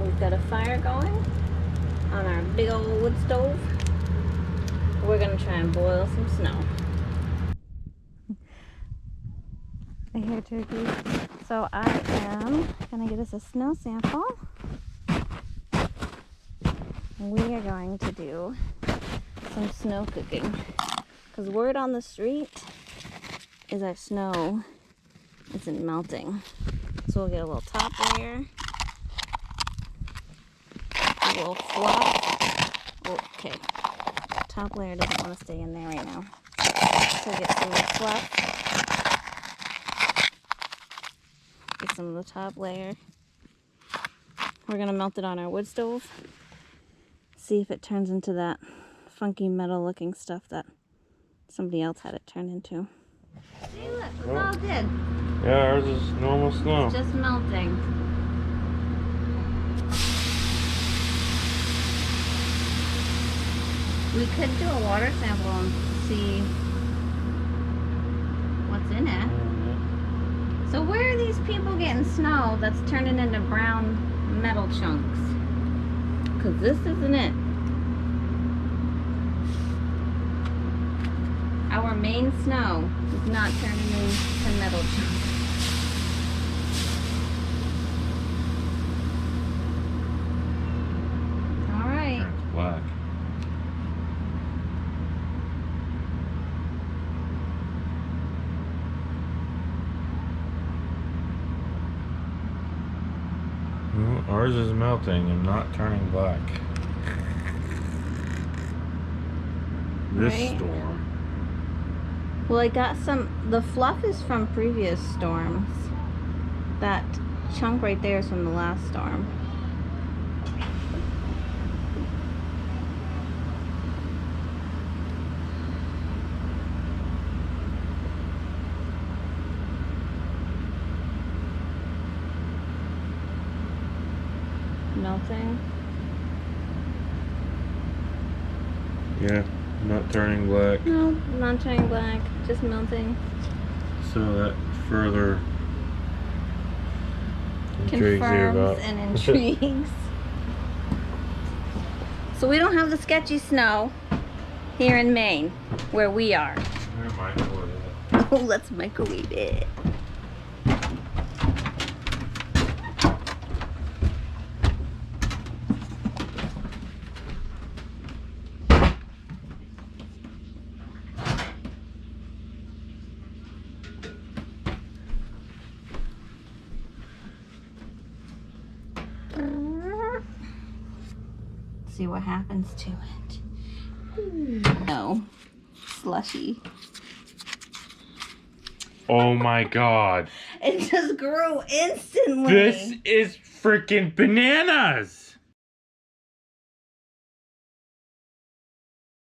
We've got a fire going on our big old wood stove. We're gonna try and boil some snow. I hear turkeys. So I am gonna get us a snow sample. We are going to do some snow cooking. Because word on the street is our snow isn't melting. So we'll get a little top layer. A little fluff. Oh, okay. Top layer doesn't want to stay in there right now. So get some of the fluff. Get some of the top layer. We're going to melt it on our wood stove. See if it turns into that funky metal looking stuff that somebody else had it turn into. See, look, it's all good. Yeah, ours is normal snow. It's just melting. We could do a water sample and see what's in it. So where are these people getting snow that's turning into brown metal chunks? Because this isn't it. Our main snow is not turning into metal chunks. All right. It's black. Well, ours is melting and not turning black. This Right. storm. Well, I got some, the fluff is from previous storms. That chunk right there is from the last storm. Melting. Yeah, not turning black. No, not turning black, just melting. So that further intrigues you Confirms about. and intrigues. So we don't have the sketchy snow here in Maine, where we are. Oh, let's microwave it. See what happens to it. No, slushy. Oh my god. It just grew instantly. This is freaking bananas.